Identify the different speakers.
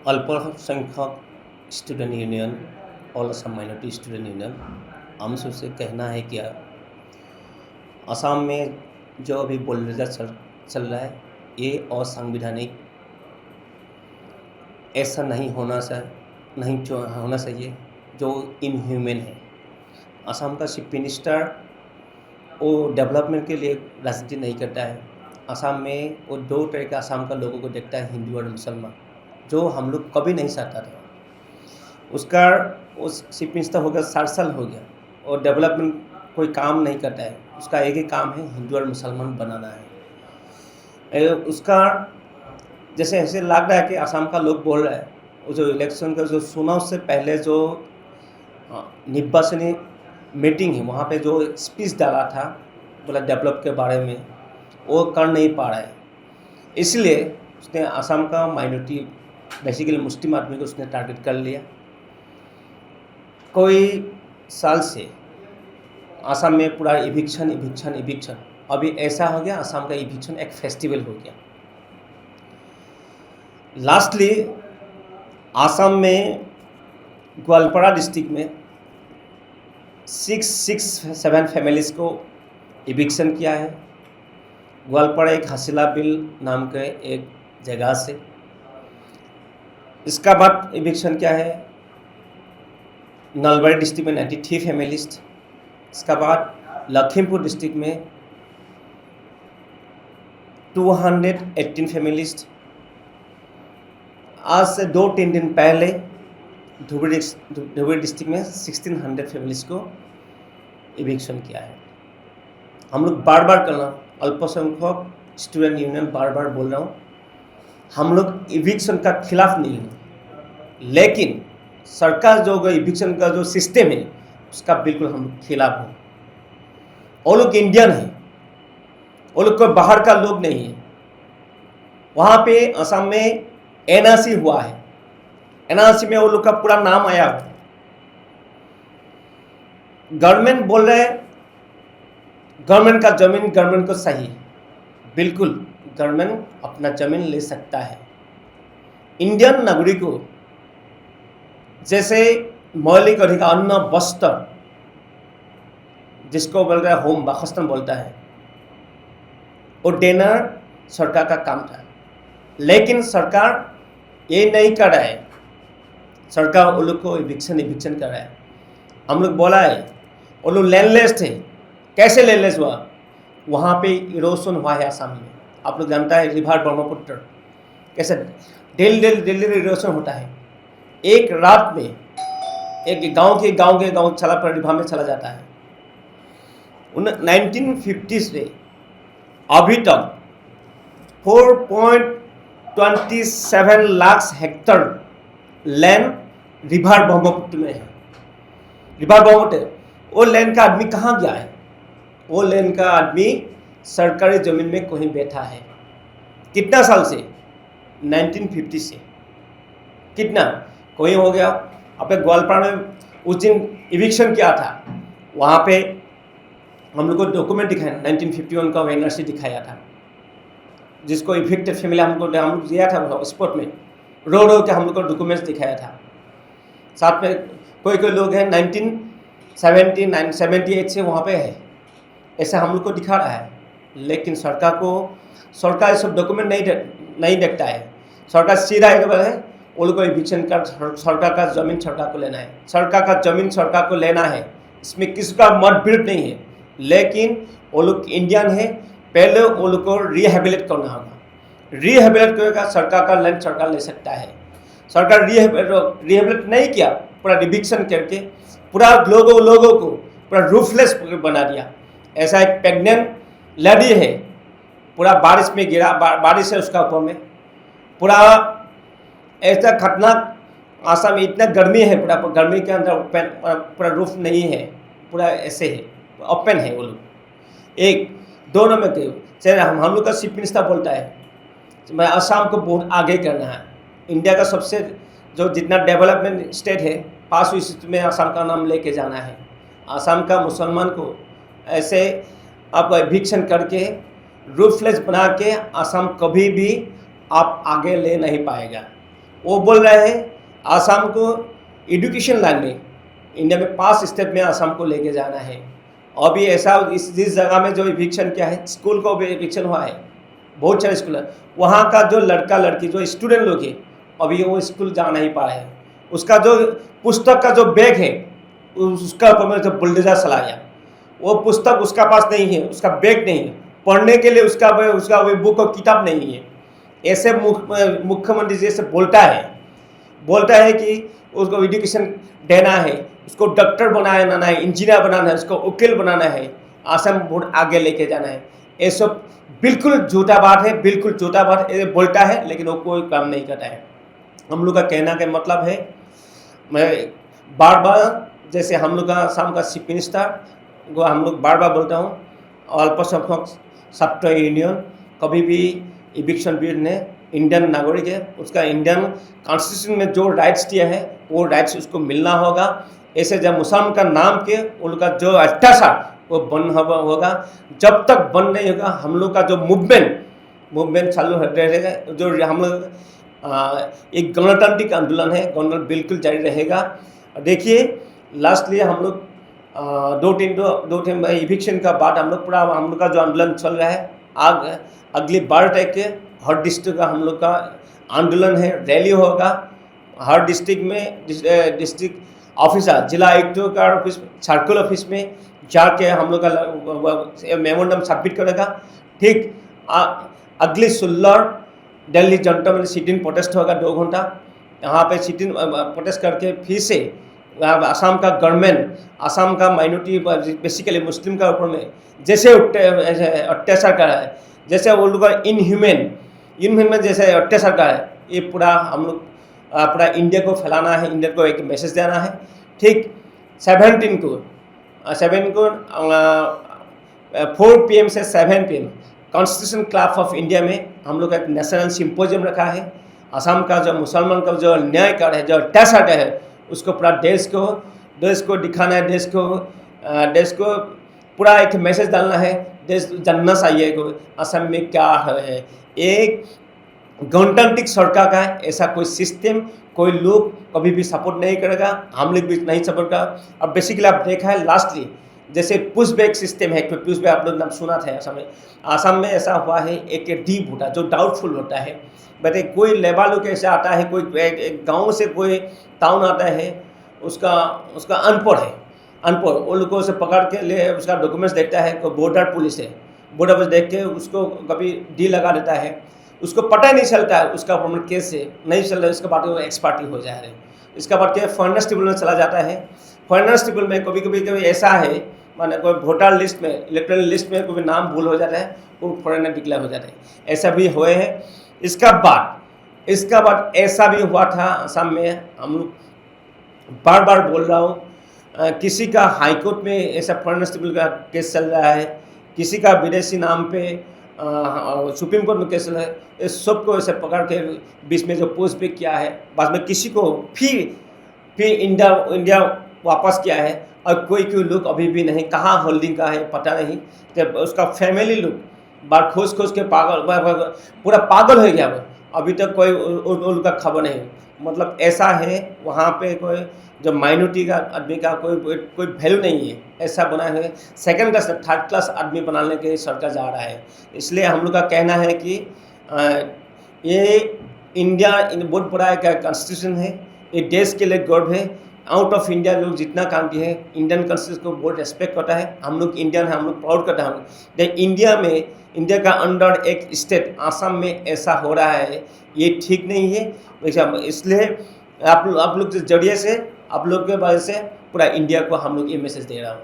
Speaker 1: अल्पसंख्यक student union all Assam minority student union हम सबसे कहना है कि असम में जो अभी बुलडोजर चल रहा है ये असंवैधानिक, ऐसा नहीं होना चाहिए, जो इनह्यूमन है। असम का चीफ मिनिस्टर वो डेवलपमेंट के लिए राजनीति नहीं करता है। असम में वो दो तरह के असम का लोगों को देखता है, हिंदू और मुसलमान, जो हम लोग कभी नहीं चाहता था। उसका उस चीफ मिनिस्टर हो गया 60 साल हो गया और डेवलपमेंट कोई काम नहीं करता है। उसका एक ही काम है, हिंदू और मुसलमान बनाना है। उसका जैसे ऐसे लग रहा है कि असम का लोग बोल रहा है, वो जो इलेक्शन का जो चुनाव से पहले जो निर्वाचनी मीटिंग है वहाँ पे जो स्पीच डाला था, बोला डेवलप के बारे में, वो कर नहीं पा रहा है। इसलिए उसने असम का माइनॉरिटी बेसिकली मुस्लिम आदमी को उसने टारगेट कर लिया। कोई साल से असम में पूरा इविक्शन अभी ऐसा हो गया, असम का इविक्शन एक फेस्टिवल हो गया। लास्टली असम में ग्वालपारा डिस्ट्रिक्ट में 667 फैमिलीज को इविक्शन किया है। ग्वालपारा एक हसीला बिल नाम के एक जगह से। इसका बाद इविक्शन क्या है, नलबाड़ी डिस्ट्रिक्ट में 93 फैमिलीज। इसका बाद लखीमपुर डिस्ट्रिक्ट में 218 फैमिलीज। आज से 2-3 दिन पहले धुबरी डिस्ट्रिक्ट में 1600 फैमिलीज को इविक्शन किया है। हम लोग बार बार करना, अल्पसंख्यक स्टूडेंट यूनियन बार बार बोल रहा हूँ, हम लोग इविक्शन का खिलाफ नहीं हैं, लेकिन सरकार जो इविक्शन का जो सिस्टम है उसका बिल्कुल हम लोग खिलाफ हैं। वो लोग इंडियन हैं, वो लोग कोई बाहर का लोग नहीं है। वहाँ पे असम में एनआरसी हुआ है, एनआरसी में वो लोग का पूरा नाम आया हुआ है। गवर्नमेंट बोल रहे हैं गवर्नमेंट का जमीन गवर्नमेंट को सही, बिल्कुल गवर्नमेंट अपना जमीन ले सकता है। इंडियन नागरिकों जैसे मौलिक अधिकार, अन्न, वस्त्र, जिसको बोल रहा है होम वासस्थान बोलता है, वो देना सरकार का काम था, लेकिन सरकार ये नहीं कर रहा है। सरकार वो लोग को इविक्शन कर रहा है। हम लोग बोला है वो लोग लैंडलेस थे, कैसे लैंडलेस हुआ, वहाँ पे इरोशन हुआ है असम में। आप लोग जानता है रिवर ब्रह्मपुत्र कैसे डेली इरोशन होता है। एक रात में एक गांव के गांव चला पर रिवर में चला जाता है। 1950 से अभी तक 4.27 lakh Hector land river Brahmaputra में है। रिवर ब्रह्मपुत्र, वो लैंड का आदमी कहाँ गया है? वो लैंड का आदमी सरकारी जमीन में कहीं बैठा है। कितना साल से? 1950 से। कितना कोई हो गया। अपने ग्वालपारा में उस दिन इविक्शन किया था, वहाँ पे हम लोग को डॉक्यूमेंट दिखाया, 1951 का एनआरसी दिखाया था, जिसको इविक्टेड फैमिली हम लोग दिया था स्पॉट में, रो के हम लोग को डॉक्यूमेंट्स दिखाया था। साथ में कोई लोग हैं 1978 से वहाँ पे है, ऐसा हम लोग को दिखा रहा है। लेकिन सरकार ये सब डॉक्यूमेंट नहीं देखता है। सरकार सीधा एक बार है, वो लोग को इविक्शन कर, सरकार का ज़मीन सरकार को लेना है, सरकार का ज़मीन सरकार को लेना है, इसमें किसका मतभेद नहीं है। लेकिन वो लोग इंडियन है, पहले वो लोग को रिहेबिलिट करना होगा। रिहेबिलिट करेगा, सरकार का लैंड सरकार ले सकता है। सरकार रिहेबिलिट नहीं किया, पूरा इविक्शन करके पूरा लोगों को पूरा रूफलेस बना दिया। ऐसा एक प्रेग्नेंट लेडी है, पूरा बारिश में गिरा, बारिश है उसका ऊपर में, पूरा ऐसा खतरनाक। आसाम में इतना गर्मी है, पूरा गर्मी के अंदर पूरा रूफ नहीं है, पूरा ऐसे है, ओपन है। वो लोग एक दोनों में चल हम लोग का चीफ मिनिस्टर बोलता है मैं आसाम को बहुत आगे करना है, इंडिया का सबसे जो जितना डेवलपमेंट स्टेट है 5वीं स्थिति में आसाम का नाम लेके जाना है। आसाम का मुसलमान को ऐसे आप इविक्शन करके रूफलेस बना के आसाम कभी भी आप आगे ले नहीं पाएगा। वो बोल रहे हैं आसाम को एजुकेशन लाइन में इंडिया में 5 स्टेप में आसाम को लेके जाना है। अभी ऐसा जिस जगह में जो इविक्शन किया है, स्कूल को भी इविक्शन हुआ है, बहुत सारे स्कूल है, वहाँ का जो लड़का लड़की जो स्टूडेंट लोग है अभी वो स्कूल जा नहीं पा रहे हैं। उसका जो पुस्तक का जो बैग है उसका ऊपर में जो बुलडोजर चलाया, वो पुस्तक उसका पास नहीं है, उसका बैग नहीं है, पढ़ने के लिए उसका वो बुक और किताब नहीं है। ऐसे मुख्यमंत्री जैसे बोलता है कि उसको एजुकेशन देना है, उसको डॉक्टर बनाना है, इंजीनियर बनाना है, उसको वकील बनाना है, आसाम बहुत आगे लेके जाना है। ये सब बिल्कुल झूठा बात है, बिल्कुल झूठा बात ये बोलता है लेकिन वो कोई काम नहीं करता है। हम लोग का कहना का मतलब है, मैं बार बार जैसे हम लोग का आसाम का चीफ मिनिस्टर को हम लोग बार बार बोलता हूँ, अल्पसंख्यक छात्र यूनियन कभी भी इविक्शन बिल ने इंडियन नागरिक है, उसका इंडियन कॉन्स्टिट्यूशन में जो राइट्स दिया है वो राइट्स उसको मिलना होगा। ऐसे जब मुसलमान का नाम के उनका जो अत्याचार वो बंद होगा, जब तक बंद नहीं होगा हम लोग का जो मूवमेंट चालू रहेगा, जो हम लोग एक गणतांत्रिक आंदोलन है, गणतंत्र बिल्कुल जारी रहेगा। देखिए लास्टली हम लोग दो तीन इविक्शन का बाद हम लोग का जो आंदोलन चल रहा है, अगली 12 तारीख के हर डिस्ट्रिक्ट का हम लोग का आंदोलन है, रैली होगा। हर डिस्ट्रिक्ट में डिस्ट्रिक्ट ऑफिसर, जिला आयुक्तों का ऑफिस, सर्कल ऑफिस में जाके हम लोग का मेमोरेंडम सबमिट करेगा। ठीक अगली 16 दिल्ली जनता में सिटिंग प्रोटेस्ट होगा 2 घंटा। यहाँ पे सिटिंग प्रोटेस्ट करके फिर से आसाम का गवर्नमेंट, आसाम का माइनॉरिटी बेसिकली मुस्लिम का ऊपर में जैसे अत्याचार कर रहा है, जैसे वो लोग इनह्यूमन में जैसे अत्याचार कर रहा है, ये पूरा हम लोग पूरा इंडिया को फैलाना है, इंडिया को एक मैसेज देना है। ठीक 17 को 4 PM से 7 PM constitution club of India में हम लोग एक नेशनल सिंपोजियम रखा है। आसाम का जो मुसलमान का जो न्याय कर है, जो अत्याचार है, उसको पूरा देश को दिखाना है, देश को पूरा एक मैसेज डालना है। देश जानना चाहिए कि असम में क्या है। एक गणतांत्रिक सरकार का ऐसा कोई सिस्टम कोई लोग कभी भी सपोर्ट नहीं करेगा, हम लोग भी नहीं सपोर्ट करेगा। अब बेसिकली आप देखा है लास्टली जैसे पुश बैक सिस्टम है, पुश बैक आप लोग नाम सुना था। आसाम में ऐसा हुआ है, एक डीप होता है जो डाउटफुल होता है, बट कोई लेबालू कैसे आता है, कोई एक गाँव से कोई टाउन आता है, उसका अनपढ़ है, वो लोगों से पकड़ के ले उसका डॉक्यूमेंट्स देखता है, कोई बॉर्डर पुलिस है, बॉर्डर पुलिस देख के उसको कभी डी लगा देता है, उसको पता ही नहीं चलता है उसका परमानेंट केस से नहीं चल रहा है, उसके बाद वो एक्सपार्टी हो जा रहे हैं। इसके बाद क्या फॉरेनर्स ट्रिब्यूनल में चला जाता है। फॉरेनर्स ट्रिब्यूनल में कभी ऐसा है, माने कोई वोटर लिस्ट में, इलेक्टोरल लिस्ट में कोई नाम भूल हो जाता है, वो फॉरेनर डिक्लेयर हो जाता है, ऐसा भी हुए हैं। इसका बाद ऐसा भी हुआ था आसाम में, हम लोग बार बार बोल रहा हूँ, किसी का हाईकोर्ट में ऐसा फॉरेनर्स ट्रिब्यूनल का केस चल रहा है, किसी का विदेशी नाम पे सुप्रीम कोर्ट में केस चल रहा है। इस सब को ऐसे पकड़ के बीच में जो पोस्ट पे किया है, बाद में किसी को फिर इंडिया वापस किया है, और कोई लोग अभी भी नहीं कहाँ होल्डिंग का है पता नहीं। जब उसका फैमिली लोग बार खोज के पूरा पागल हो गया, वो अभी तक कोई उनका खबर नहीं। मतलब ऐसा है वहाँ पे कोई जो माइनॉरिटी का आदमी का कोई वैल्यू नहीं है, ऐसा बना है। सेकंड क्लास थर्ड क्लास आदमी बनाने के सरकार जा रहा है। इसलिए हम लोग का कहना है कि ये इंडिया बहुत बड़ा एक कॉन्स्टिट्यूशन है, ये देश के लिए गर्व है। आउट ऑफ इंडिया लोग जितना काम किए हैं, इंडियन कॉन्स्टिट्यूशन को बहुत रेस्पेक्ट करता है। हम लोग इंडियन हैं, हम लोग प्राउड करते हैं। इंडिया का अंडर एक स्टेट आसाम में ऐसा हो रहा है, ये ठीक नहीं है। इसलिए आप लोग के जरिए से, आप लोग के वजह से पूरा इंडिया को हम लोग ये मैसेज दे रहा हूँ।